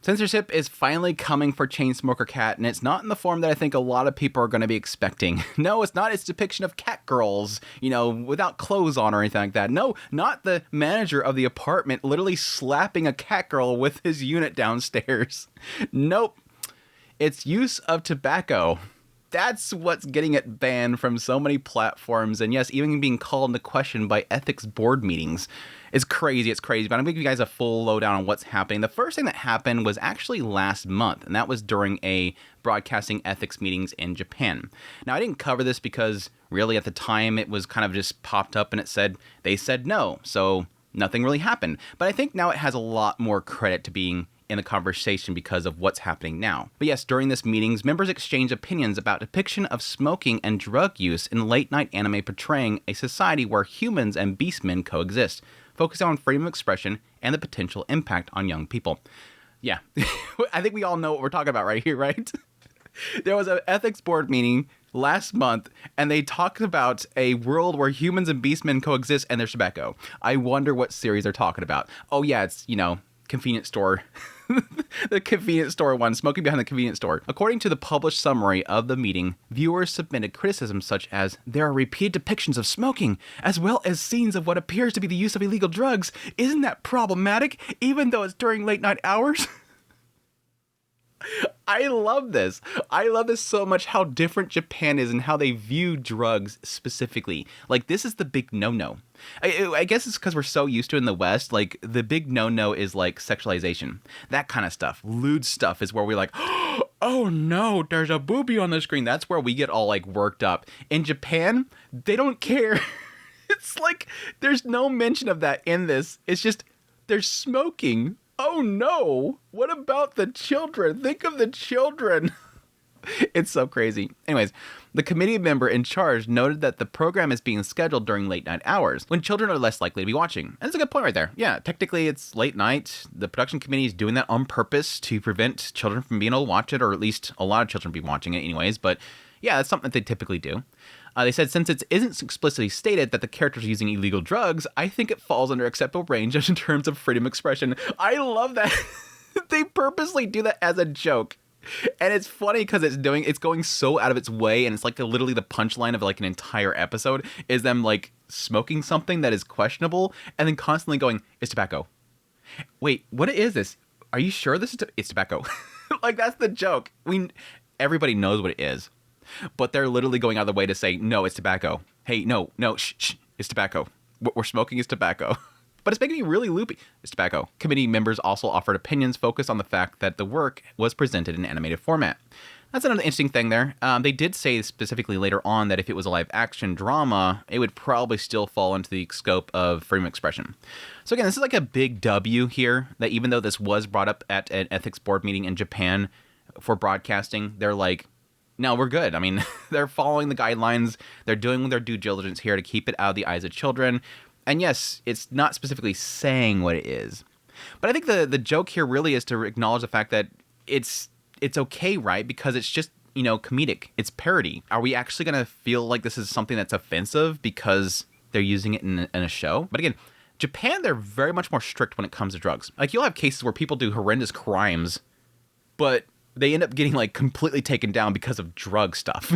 Censorship is finally coming for Chainsmoker Cat, and it's not in the form that I think a lot of people are going to be expecting. No, it's not its depiction of cat girls, without clothes on or anything like that. No, not the manager of the apartment literally slapping a cat girl with his unit downstairs. Nope. It's use of tobacco. That's what's getting it banned from so many platforms, and yes, even being called into question by ethics board meetings. It's crazy, but I'm going to give you guys a full lowdown on what's happening. The first thing that happened was actually last month, and that was during a broadcasting ethics meetings in Japan. Now, I didn't cover this because really at the time it was kind of just popped up and they said no, so nothing really happened. But I think now it has a lot more credit to being in the conversation because of what's happening now. But yes, during this meetings, members exchanged opinions about depiction of smoking and drug use in late-night anime portraying a society where humans and beastmen coexist, focusing on freedom of expression and the potential impact on young people. Yeah, I think we all know what we're talking about right here, right? There was an ethics board meeting last month, and they talked about a world where humans and beastmen coexist and there's tobacco. I wonder what series they're talking about. Oh yeah, it's, convenience store. The convenience store one, smoking behind the convenience store. According to the published summary of the meeting, viewers submitted criticisms such as, there are repeated depictions of smoking, as well as scenes of what appears to be the use of illegal drugs. Isn't that problematic, even though it's during late night hours? I love this. I love this so much, how different Japan is and how they view drugs specifically. Like, this is the big no-no. I guess it's because we're so used to it in the West. Like, the big no-no is, like, sexualization. That kind of stuff. Lewd stuff is where we're like, oh no, there's a boobie on the screen. That's where we get all, like, worked up. In Japan, they don't care. It's like, there's no mention of that in this. It's just, they're smoking. Oh no, what about the children? Think of the children. It's so crazy. Anyways, the committee member in charge noted that the program is being scheduled during late night hours, when children are less likely to be watching. And that's a good point right there. Yeah, technically it's late night. The production committee is doing that on purpose to prevent children from being able to watch it, or at least a lot of children be watching it anyways. But yeah, that's something that they typically do. They said since it isn't explicitly stated that the characters are using illegal drugs, I think it falls under acceptable range in terms of freedom of expression. I love that. They purposely do that as a joke. And it's funny because it's going so out of its way, and it's like literally the punchline of like an entire episode is them like smoking something that is questionable and then constantly going, it's tobacco. Wait, what is this? Are you sure this is it's tobacco? Like, that's the joke. Everybody knows what it is. But they're literally going out of the way to say, no, it's tobacco. Hey, no, shh, it's tobacco. What we're smoking is tobacco. But it's making me really loopy. It's tobacco. Committee members also offered opinions focused on the fact that the work was presented in animated format. That's another interesting thing there. They did say specifically later on that if it was a live action drama, it would probably still fall into the scope of freedom of expression. So again, this is like a big W here, that even though this was brought up at an ethics board meeting in Japan for broadcasting, they're like, no, we're good. I mean, they're following the guidelines. They're doing their due diligence here to keep it out of the eyes of children. And yes, it's not specifically saying what it is. But I think the joke here really is to acknowledge the fact that it's okay, right? Because it's just, comedic. It's parody. Are we actually going to feel like this is something that's offensive because they're using it in a show? But again, Japan, they're very much more strict when it comes to drugs. Like, you'll have cases where people do horrendous crimes, but they end up getting like completely taken down because of drug stuff.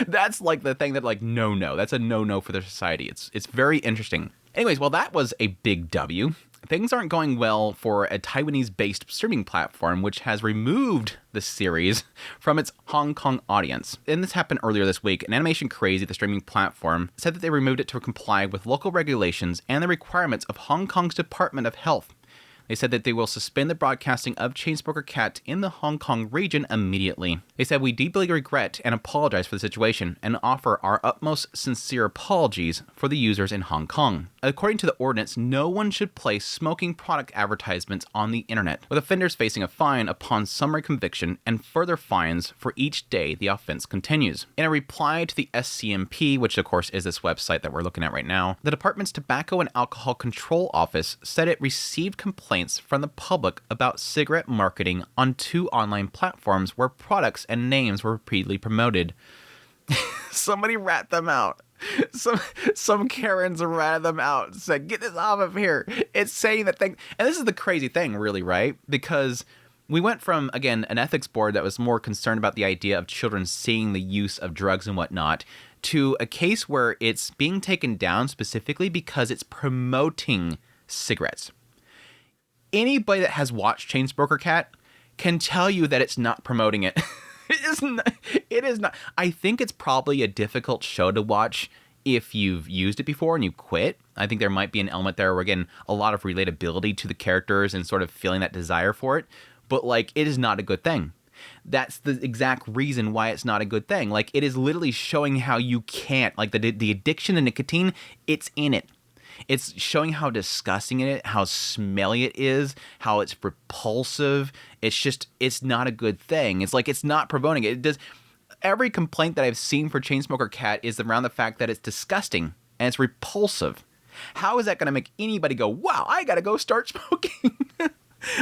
That's like the thing that like, no, that's a no for their society. It's very interesting. Anyways, well, that was a big W. Things aren't going well for a Taiwanese-based streaming platform, which has removed the series from its Hong Kong audience. And this happened earlier this week. An Animation Crazy, the streaming platform, said that they removed it to comply with local regulations and the requirements of Hong Kong's Department of Health. They said that they will suspend the broadcasting of Chainsmoker Cat in the Hong Kong region immediately. They said, we deeply regret and apologize for the situation and offer our utmost sincere apologies for the users in Hong Kong. According to the ordinance, no one should place smoking product advertisements on the internet, with offenders facing a fine upon summary conviction and further fines for each day the offense continues. In a reply to the SCMP, which of course is this website that we're looking at right now, the department's Tobacco and Alcohol Control Office said it received complaints from the public about cigarette marketing on 2 online platforms where products and names were repeatedly promoted. Somebody rat them out. Some Karens ratted them out and said, get this off of here. It's saying that thing. And this is the crazy thing, really, right? Because we went from, again, an ethics board that was more concerned about the idea of children seeing the use of drugs and whatnot, to a case where it's being taken down specifically because it's promoting cigarettes. Anybody that has watched Chainsmoker Cat can tell you that it's not promoting it. It is not. I think it's probably a difficult show to watch if you've used it before and you quit. I think there might be an element there where, again, a lot of relatability to the characters and sort of feeling that desire for it. But, like, it is not a good thing. That's the exact reason why it's not a good thing. Like, it is literally showing how you can't, like, the addiction to nicotine, it's in it. It's showing how disgusting it is, how smelly it is, how it's repulsive. It's just, it's not a good thing. It's like, it's not promoting it. It does. Every complaint that I've seen for Chainsmoker Cat is around the fact that it's disgusting and it's repulsive. How is that going to make anybody go, wow, I got to go start smoking?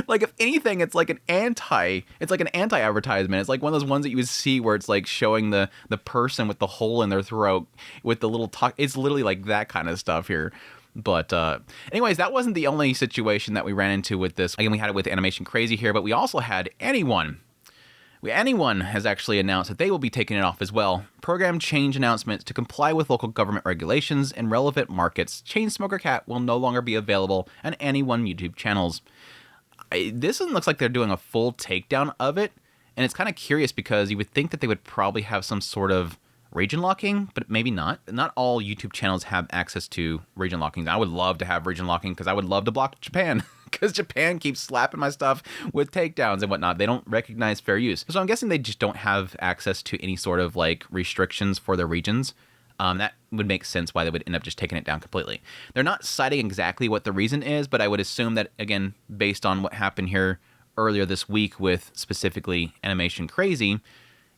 Like, if anything, it's like an anti-advertisement. It's like one of those ones that you would see where it's like showing the person with the hole in their throat with the little talk. It's literally like that kind of stuff here. But anyways, that wasn't the only situation that we ran into with this. Again, we had it with Animation Crazy here, but we also had Anyone. Anyone has actually announced that they will be taking it off as well. Program change announcements to comply with local government regulations and relevant markets. Chainsmoker Cat will no longer be available on Anyone YouTube channels. This one looks like they're doing a full takedown of it, and it's kind of curious because you would think that they would probably have some sort of region locking, but maybe not. Not all YouTube channels have access to region locking. I would love to have region locking because I would love to block Japan because Japan keeps slapping my stuff with takedowns and whatnot. They don't recognize fair use. So I'm guessing they just don't have access to any sort of like restrictions for their regions. That would make sense why they would end up just taking it down completely. They're not citing exactly what the reason is, but I would assume that, again, based on what happened here earlier this week with specifically Animation Crazy,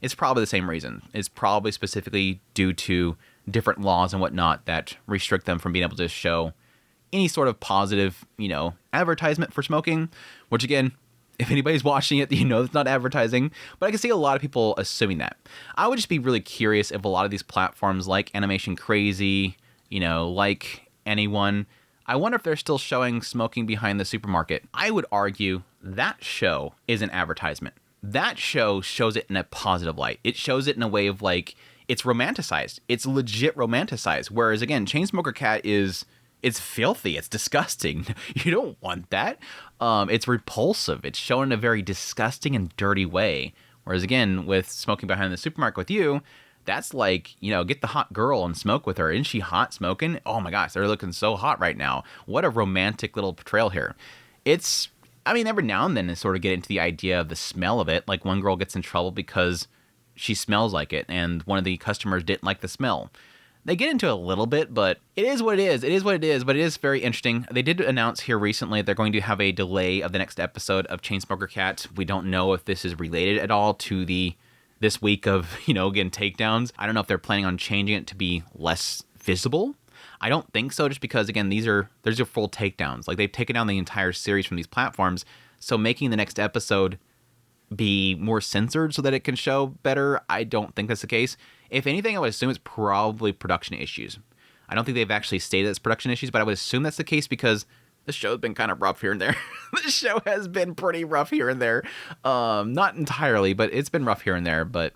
it's probably the same reason. It's probably specifically due to different laws and whatnot that restrict them from being able to show any sort of positive, advertisement for smoking, which, again, if anybody's watching it, it's not advertising, but I can see a lot of people assuming that. I would just be really curious if a lot of these platforms like Animation Crazy, like Anyone, I wonder if they're still showing smoking behind the supermarket. I would argue that show is an advertisement. That show shows it in a positive light. It shows it in a way of like, it's romanticized. It's legit romanticized. Whereas again, Chainsmoker Cat it's filthy. It's disgusting. You don't want that. It's repulsive. It's shown in a very disgusting and dirty way. Whereas again, with smoking behind the supermarket with you, that's like, get the hot girl and smoke with her. Isn't she hot smoking? Oh my gosh, they're looking so hot right now. What a romantic little portrayal here. Every now and then I sort of get into the idea of the smell of it. Like one girl gets in trouble because she smells like it and one of the customers didn't like the smell. They get into it a little bit, but it is what it is. It is what it is, but it is very interesting. They did announce here recently they're going to have a delay of the next episode of Chainsmoker Cat. We don't know if this is related at all to this week of, again, takedowns. I don't know if they're planning on changing it to be less visible. I don't think so, just because, again, these are full takedowns. Like, they've taken down the entire series from these platforms, so making the next episode be more censored so that it can show better, I don't think that's the case. If anything, I would assume it's probably production issues. I don't think they've actually stated it's production issues, but I would assume that's the case because the show's been kind of rough here and there. The show has been pretty rough here and there. Not entirely, but it's been rough here and there. But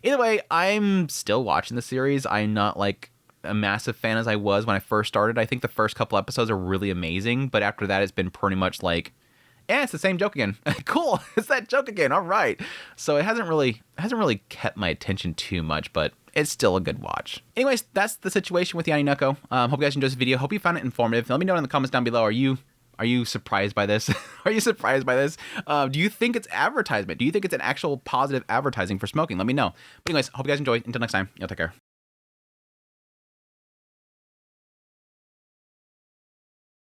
either way, I'm still watching the series. I'm not like a massive fan as I was when I first started. I think the first couple episodes are really amazing, but after that, it's been pretty much like, yeah, it's the same joke again. Cool, it's that joke again. All right. So it hasn't really kept my attention too much, but it's still a good watch. Anyways, that's the situation with Yani Neko. Hope you guys enjoyed this video. Hope you found it informative. Let me know in the comments down below. Are you surprised by this? Are you surprised by this? Do you think it's advertisement? Do you think it's an actual positive advertising for smoking? Let me know. But anyways, hope you guys enjoyed. Until next time, y'all take care.